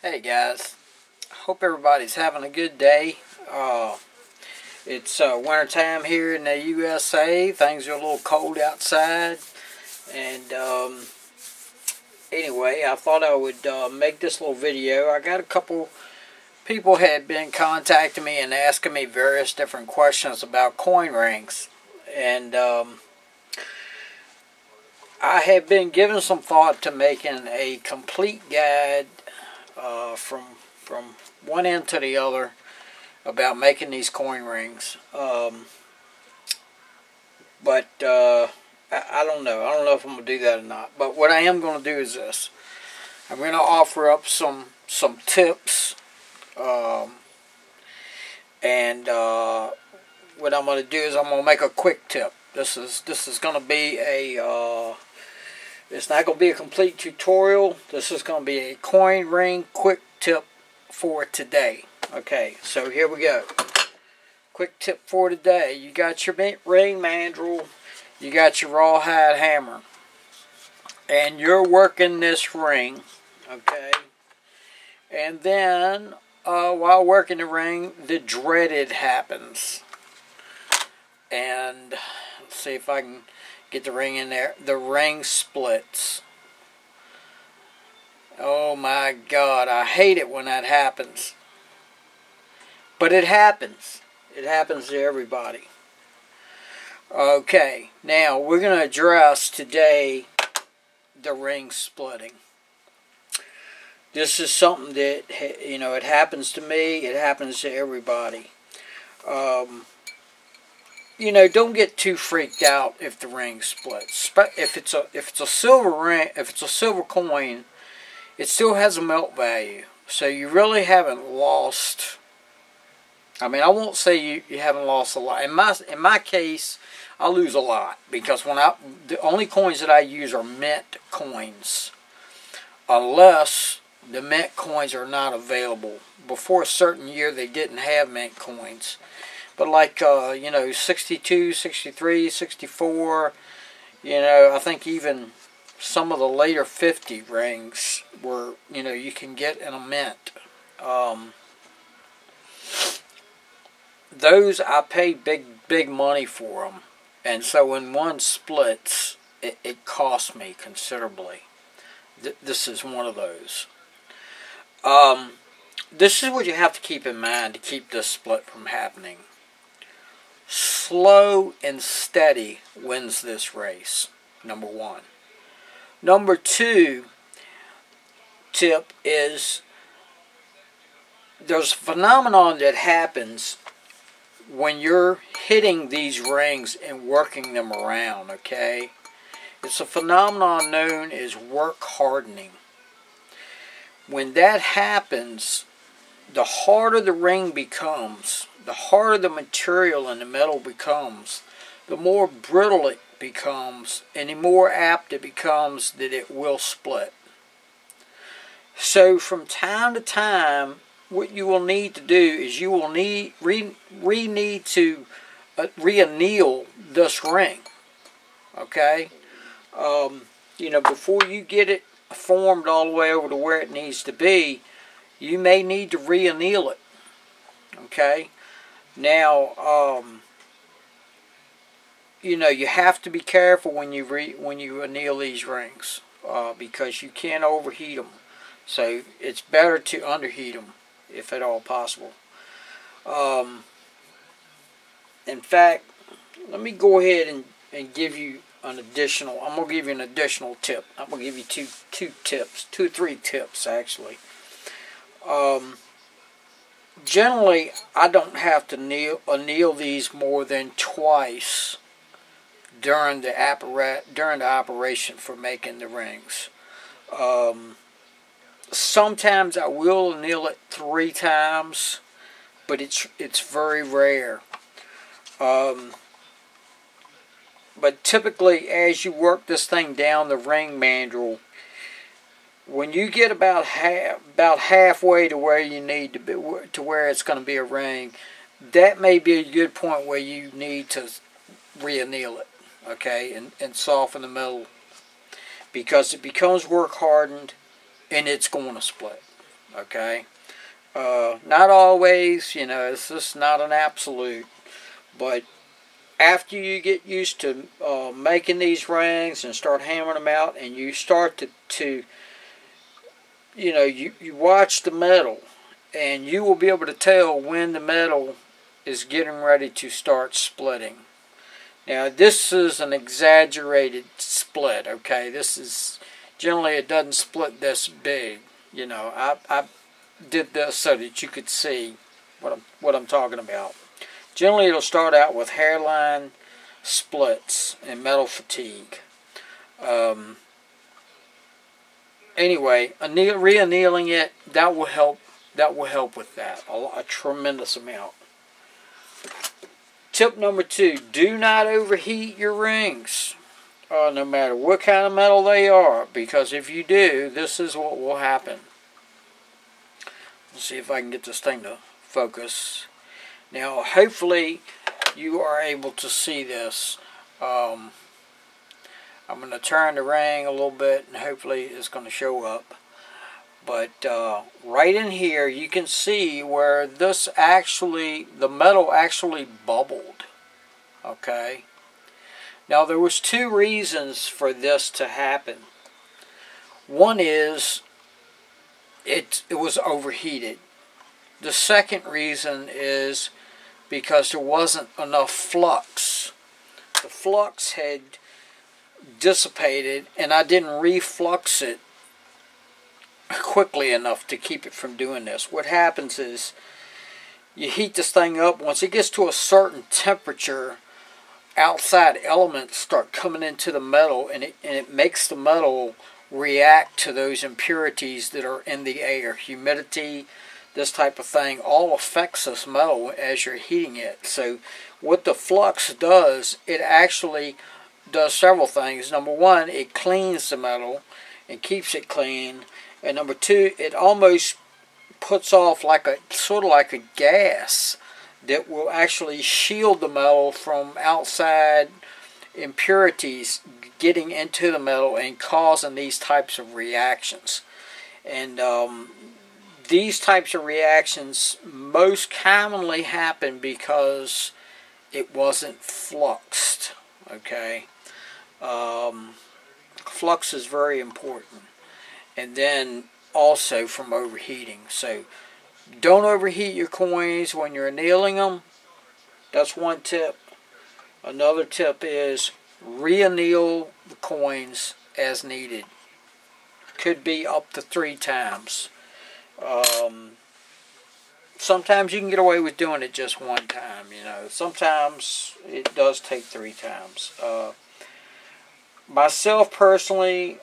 Hey guys, hope everybody's having a good day. It's winter time here in the USA. Things are a little cold outside, and anyway, I thought I would make this little video. I got a couple people had been contacting me and asking me various different questions about coin rings, and I have been giving some thought to making a complete guide from one end to the other about making these coin rings. But I don't know. I don't know if I'm going to do that or not. But what I am going to do is this. I'm going to offer up some tips. And what I'm going to do is I'm going to make a quick tip. This is going to be a... it's not going to be a complete tutorial. This is going to be a coin ring quick tip for today. Okay, so here we go. Quick tip for today. You got your ring mandrel. You got your rawhide hammer. And you're working this ring. Okay. And then, while working the ring, the dreaded happens. And let's see if I can get the ring in there. The ring splits. Oh my God, I hate it when that happens. But it happens. It happens to everybody. Okay, now we're going to address today the ring splitting. This is something that, you know, it happens to me, it happens to everybody. You know, don't get too freaked out if the ring splits. But if it's a silver ring, if it's a silver coin, it still has a melt value. So you really haven't lost. I mean, I won't say you haven't lost a lot. In my case, I lose a lot because the only coins that I use are mint coins, unless the mint coins are not available. Before a certain year, they didn't have mint coins. But like, you know, 62, 63, 64, you know, I think even some of the later 50 rings were, you know, you can get in a mint. Those, I pay big money for them. And so when one splits, it costs me considerably. This is one of those. This is what you have to keep in mind to keep this split from happening. Slow and steady wins this race, number one. Number two tip is there's a phenomenon that happens when you're hitting these rings and working them around, okay? It's a phenomenon known as work hardening. When that happens, the harder the ring becomes, the harder the material in the metal becomes, the more brittle it becomes, and the more apt it becomes that it will split. So from time to time, what you will need to do is you will need to re-anneal this ring. Okay? You know, before you get it formed all the way over to where it needs to be, you may need to re-anneal it. Okay? Now, you know, you have to be careful when you anneal these rings because you can overheat them. So it's better to underheat them if at all possible. In fact, let me go ahead and give you an additional. I'm gonna give you an additional tip. I'm gonna give you two tips, 2 or 3 tips actually. Generally, I don't have to anneal these more than twice during the operation for making the rings. Sometimes I will anneal it 3 times, but it's very rare. But typically, as you work this thing down the ring mandrel, when you get about halfway to where you need to be, to where it's going to be a ring, that may be a good point where you need to re-anneal it, okay, and soften the metal, because it becomes work hardened and it's going to split. Okay, not always, you know, it's just not an absolute, but after you get used to making these rings and start hammering them out, and you start to you know, you watch the metal, and you will be able to tell when the metal is getting ready to start splitting. Now, this is an exaggerated split, okay? This is, generally it doesn't split this big. You know, I did this so that you could see what I'm talking about. Generally, it'll start out with hairline splits and metal fatigue. Anyway, re-annealing it, that will help. That will help with that a tremendous amount. Tip number 2: do not overheat your rings, no matter what kind of metal they are, because if you do, this is what will happen. Let's see if I can get this thing to focus. Now, hopefully, you are able to see this. I'm going to turn the ring a little bit, and hopefully it's going to show up. But right in here, you can see where this actually, the metal actually bubbled. Okay. Now, there was 2 reasons for this to happen. One is it was overheated. The second reason is because there wasn't enough flux. The flux had dissipated, and I didn't reflux it quickly enough to keep it from doing this. What happens is you heat this thing up. Once it gets to a certain temperature, outside elements start coming into the metal, and it makes the metal react to those impurities that are in the air. Humidity, this type of thing, all affects this metal as you're heating it. So what the flux does, it actually does several things. Number 1, it cleans the metal and keeps it clean. And number 2, it almost puts off like a sort of like a gas that will actually shield the metal from outside impurities getting into the metal and causing these types of reactions. And these types of reactions most commonly happen because it wasn't fluxed. Okay, flux is very important. And then also from overheating. So don't overheat your coins when you're annealing them. That's one tip. Another tip is re-anneal the coins as needed. Could be up to 3 times. Sometimes you can get away with doing it just 1 time. You know, sometimes it does take 3 times. Myself personally,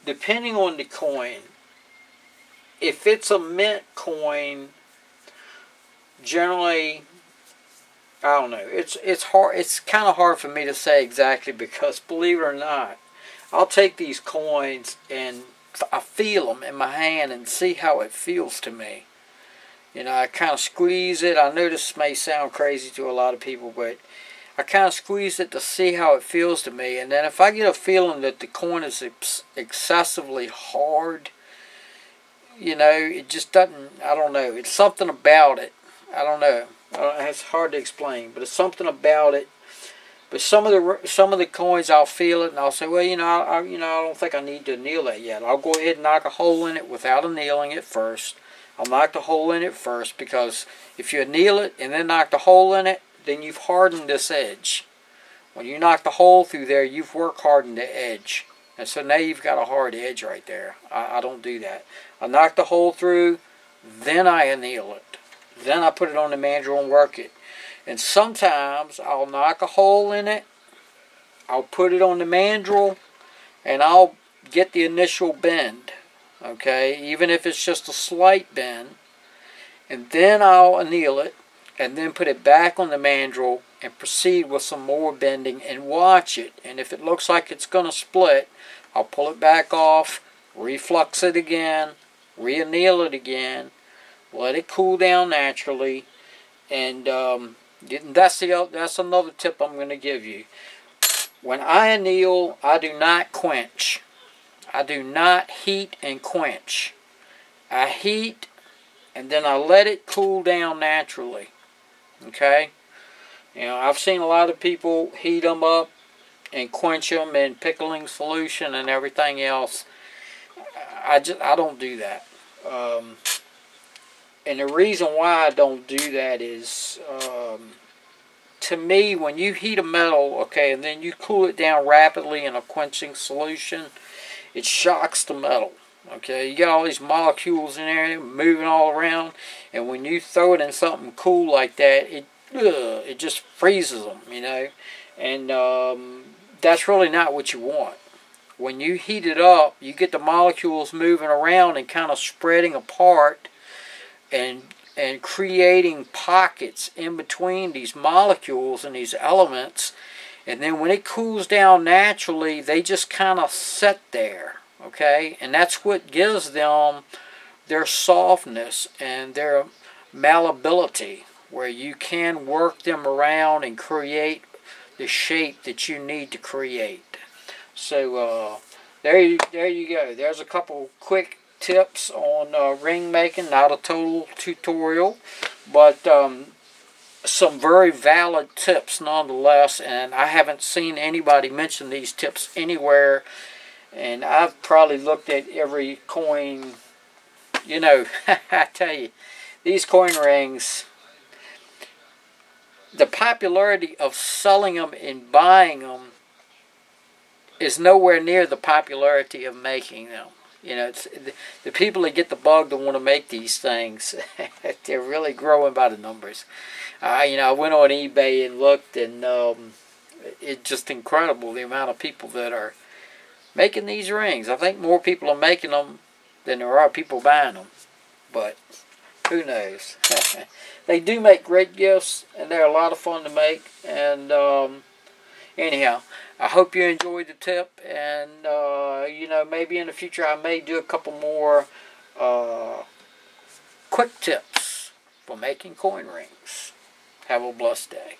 depending on the coin, if it's a mint coin, generally, I don't know. It's hard. It's kind of hard for me to say exactly because, believe it or not, I'll take these coins and I feel them in my hand and see how it feels to me. You know, I kind of squeeze it. I know this may sound crazy to a lot of people, but I kind of squeeze it to see how it feels to me. And then if I get a feeling that the coin is excessively hard, you know, it just doesn't, I don't know. It's something about it. I don't know. It's hard to explain, but it's something about it. But some of the coins, I'll feel it, and I'll say, well, I don't think I need to anneal that yet. I'll go ahead and knock a hole in it without annealing it first. I'll knock the hole in it first, because if you anneal it and then knock the hole in it, then you've hardened this edge. When you knock the hole through there, you've work hardened the edge. And so now you've got a hard edge right there. I don't do that. I knock the hole through, then I anneal it. Then I put it on the mandrel and work it. And sometimes I'll knock a hole in it, I'll put it on the mandrel, and I'll get the initial bend. Okay, even if it's just a slight bend. And then I'll anneal it, and then put it back on the mandrel and proceed with some more bending and watch it. And if it looks like it's going to split, I'll pull it back off, reflux it again, re-anneal it again, let it cool down naturally, and that's another tip I'm going to give you. When I anneal, I do not quench. I do not heat and quench. I heat, and then I let it cool down naturally. Okay? You know, I've seen a lot of people heat them up and quench them in pickling solution and everything else. I don't do that. And the reason why I don't do that is, to me, when you heat a metal, okay, and then you cool it down rapidly in a quenching solution, it shocks the metal. Okay, you got all these molecules in there moving all around, and when you throw it in something cool like that, it just freezes them, you know, and that's really not what you want. When you heat it up, you get the molecules moving around and kind of spreading apart, and creating pockets in between these molecules and these elements, and then when it cools down naturally, they just kind of sit there. Okay, and that's what gives them their softness and their malleability, where you can work them around and create the shape that you need to create. So there you go. There's a couple quick tips on ring making. Not a total tutorial, but some very valid tips nonetheless. And I haven't seen anybody mention these tips anywhere. And I've probably looked at every coin, you know, I tell you, these coin rings, the popularity of selling them and buying them is nowhere near the popularity of making them. You know, it's, the people that get the bug that want to make these things, they're really growing by the numbers. You know, I went on eBay and looked, and it's just incredible the amount of people that are making these rings. I think more people are making them than there are people buying them. But who knows? They do make great gifts, and they're a lot of fun to make. And anyhow, I hope you enjoyed the tip. And you know, maybe in the future I may do a couple more quick tips for making coin rings. Have a blessed day.